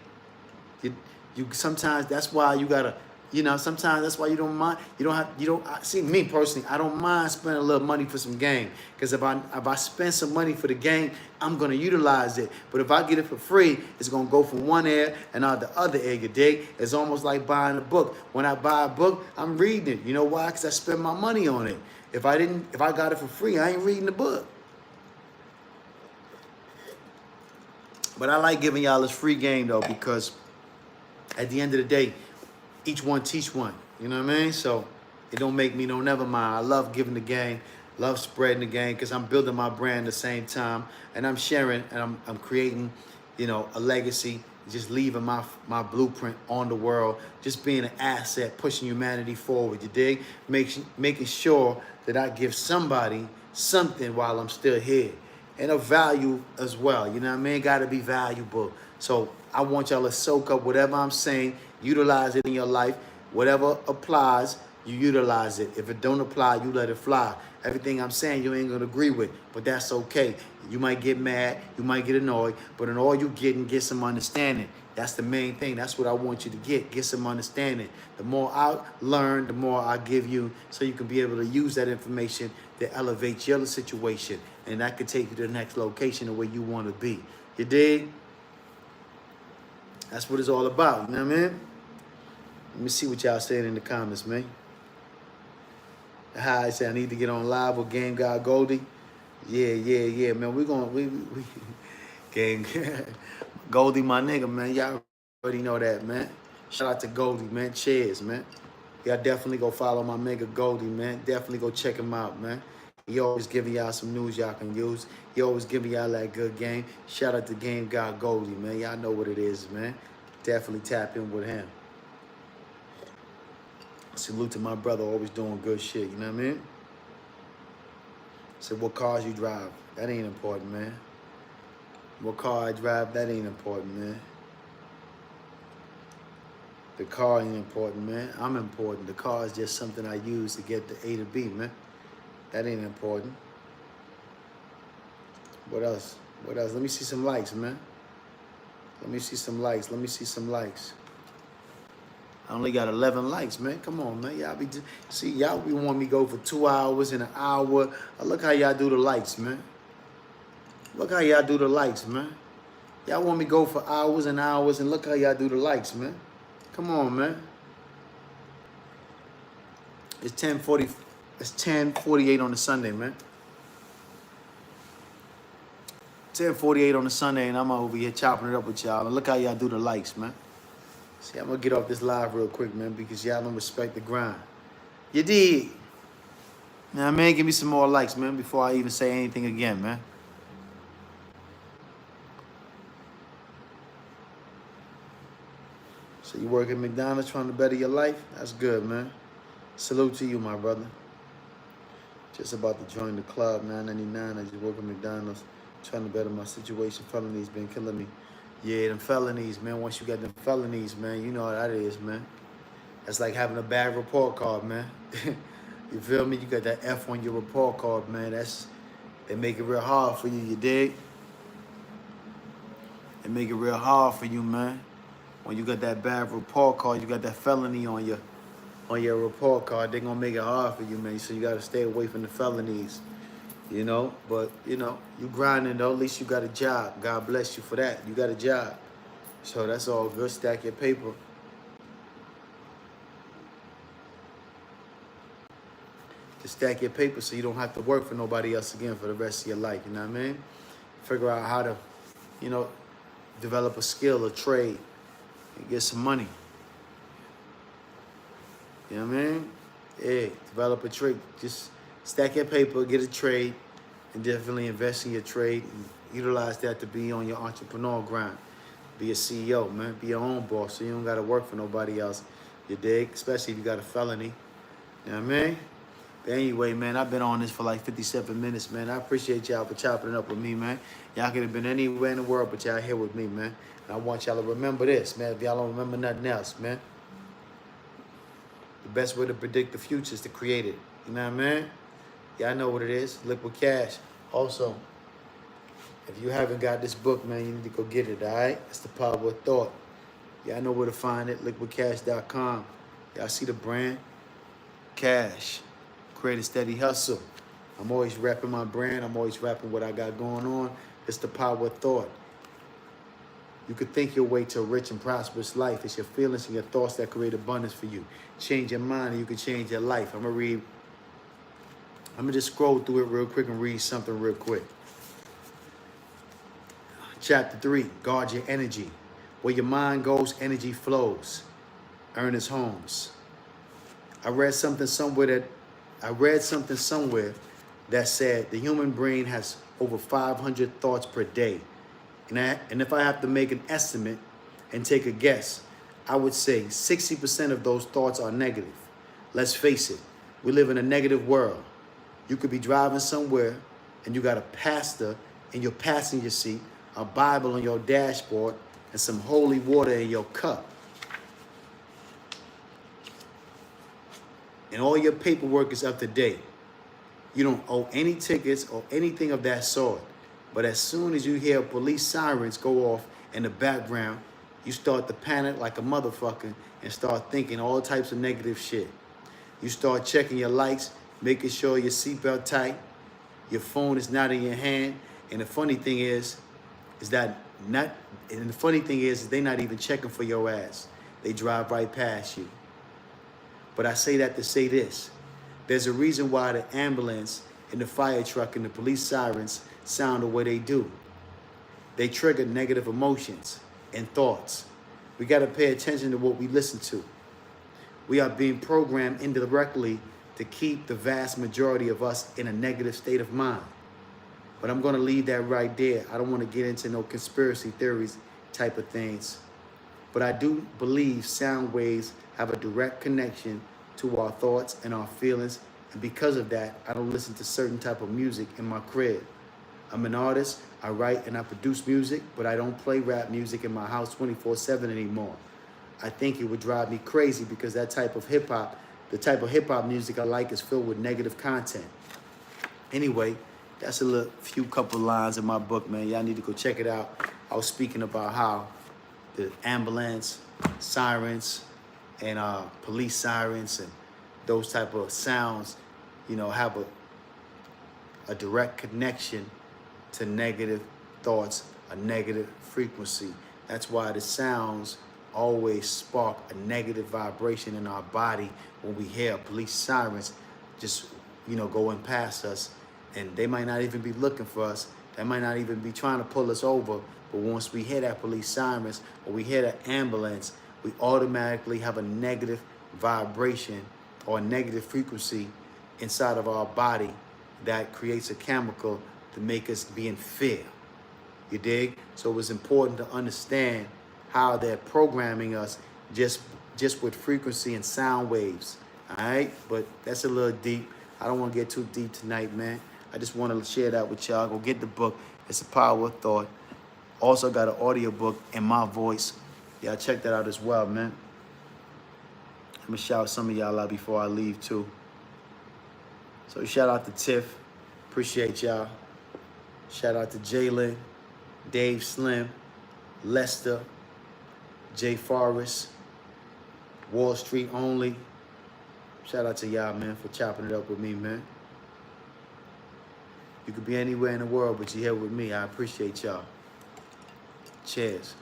You sometimes, that's why you gotta, you know, sometimes that's why you don't mind, see, me personally, I don't mind spending a little money for some game, because if I spend some money for the game, I'm gonna utilize it. But if I get it for free, it's gonna go from one ear and out the other ear, you dig? It's almost like buying a book. When I buy a book, I'm reading it. You know why? Because I spend my money on it. If I got it for free, I ain't reading the book. But I like giving y'all this free game though, because at the end of the day, each one teach one. You know what I mean? So it don't make me no never mind. I love giving the game, love spreading the game, because I'm building my brand at the same time, and I'm sharing, and I'm creating, you know, a legacy, just leaving my blueprint on the world, just being an asset, pushing humanity forward, you dig? Making sure that I give somebody something while I'm still here, and of value as well. You know what I mean? Got to be valuable. So I want y'all to soak up whatever I'm saying, utilize it in your life. Whatever applies, you utilize it. If it don't apply, you let it fly. Everything I'm saying you ain't gonna agree with, but that's okay. You might get mad, you might get annoyed, but in all you get some understanding. That's the main thing. That's what I want you to get some understanding. The more I learn, the more I give you, so you can be able to use that information to elevate your situation, and that could take you to the next location the way you want to be. You dig? That's what it's all about, you know what I mean? Let me see what y'all saying in the comments, man. Hi, I say I need to get on live with Game Guy Goldie. Yeah, man. We Game Goldie, my nigga, man. Y'all already know that, man. Shout out to Goldie, man. Cheers, man. Y'all definitely go follow my nigga Goldie, man. Definitely go check him out, man. He always giving y'all some news y'all can use. He always giving y'all that good game. Shout out to Game Guy Goldie, man. Y'all know what it is, man. Definitely tap in with him. Salute to my brother, always doing good shit, you know what I mean? Said, what cars you drive? That ain't important, man. What car I drive? That ain't important, man. The car ain't important, man. I'm important. The car is just something I use to get to A to B, man. That ain't important. What else? What else? Let me see some likes, man. Let me see some likes. Let me see some likes. I only got 11 likes, man. Come on, man. Y'all be see, y'all be wanting me to go for 2 hours and an hour. Look how y'all do the likes, man. Look how y'all do the likes, man. Y'all want me to go for hours and hours, and look how y'all do the likes, man. Come on, man. It's 10:40. It's 10:48 on the Sunday, man. 10:48 on the Sunday, and I'm over here chopping it up with y'all. And look how y'all do the likes, man. See, I'm gonna get off this live real quick, man, because y'all don't respect the grind. You did. Now, man, give me some more likes, man, before I even say anything again, man. So you work at McDonald's trying to better your life? That's good, man. Salute to you, my brother. Just about to join the club, 999. I just work at McDonald's trying to better my situation. Felonies been killing me. Yeah, them felonies, man. Once you got them felonies, man, you know how that is, man. That's like having a bad report card, man. You feel me? You got that F on your report card, man. They make it real hard for you, you dig? They make it real hard for you, man. When you got that bad report card, you got that felony on your report card, they're gonna make it hard for you, man. So you gotta stay away from the felonies, you know. But you know, you grinding though, at least you got a job. God bless you for that. You got a job. So that's all good. Stack your paper. Just stack your paper so you don't have to work for nobody else again for the rest of your life, you know what I mean? Figure out how to, you know, develop a skill, a trade, and get some money. You know what I mean? Yeah, develop a trade. Just stack your paper, get a trade, and definitely invest in your trade and utilize that to be on your entrepreneur grind. Be a CEO, man. Be your own boss so you don't got to work for nobody else. You dig? Especially if you got a felony. You know what I mean? But anyway, man, I've been on this for like 57 minutes, man. I appreciate y'all for chopping it up with me, man. Y'all could have been anywhere in the world, but y'all here with me, man. And I want y'all to remember this, man. If y'all don't remember nothing else, man. The best way to predict the future is to create it. You know what I mean? Y'all know what it is. Likquidcash. Also, if you haven't got this book, man, you need to go get it, all right? It's the power of thought. Y'all know where to find it. Likquidcash.com. Y'all see the brand? Cash. Createasteadyhustle. I'm always rapping my brand. I'm always rapping what I got going on. It's the power of thought. You could think your way to a rich and prosperous life. It's your feelings and your thoughts that create abundance for you. Change your mind and you can change your life. I'm going to just scroll through it real quick and read something real quick. Chapter 3, guard your energy. Where your mind goes, energy flows. Ernest Holmes. I read something somewhere that said the human brain has over 500 thoughts per day. And if I have to make an estimate and take a guess, I would say 60% of those thoughts are negative. Let's face it, we live in a negative world. You could be driving somewhere and you got a pastor in your passenger seat, a Bible on your dashboard, and some holy water in your cup. And all your paperwork is up to date. You don't owe any tickets or anything of that sort. But as soon as you hear police sirens go off in the background, you start to panic like a motherfucker and start thinking all types of negative shit. You start checking your lights, making sure your seatbelt tight, your phone is not in your hand, and the funny thing is they're not even checking for your ass. They drive right past you. But I say that to say this. There's a reason why the ambulance and the fire truck and the police sirens sound the way they do. They trigger negative emotions and thoughts. We got to pay attention to what we listen to. We are being programmed indirectly to keep the vast majority of us in a negative state of mind. But I'm going to leave that right there. I don't want to get into no conspiracy theories type of things. But I do believe sound waves have a direct connection to our thoughts and our feelings. And because of that, I don't listen to certain type of music in my crib. I'm an artist, I write and I produce music, but I don't play rap music in my house 24/7 anymore. I think it would drive me crazy because that type of hip-hop, the type of hip-hop music I like is filled with negative content. Anyway, that's a couple lines in my book, man. Y'all need to go check it out. I was speaking about how the ambulance, sirens, and police sirens and those type of sounds, have a direct connection to negative thoughts, a negative frequency. That's why the sounds always spark a negative vibration in our body when we hear police sirens just, going past us. And they might not even be looking for us. They might not even be trying to pull us over. But once we hear that police sirens or we hear that ambulance, we automatically have a negative vibration or a negative frequency inside of our body that creates a chemical to make us be in fear. You dig? So it's important to understand how they're programming us just with frequency and sound waves. All right? But that's a little deep. I don't want to get too deep tonight, man. I just want to share that with y'all. Go get the book. It's The Power of Thought. Also got an audio book in my voice. Y'all check that out as well, man. I'm going to shout some of y'all out before I leave, too. So shout out to Tiff. Appreciate y'all. Shout out to Jalen, Dave Slim, Lester, Jay Forrest, Wall Street Only. Shout out to y'all, man, for chopping it up with me, man. You could be anywhere in the world, but you're here with me. I appreciate y'all. Cheers.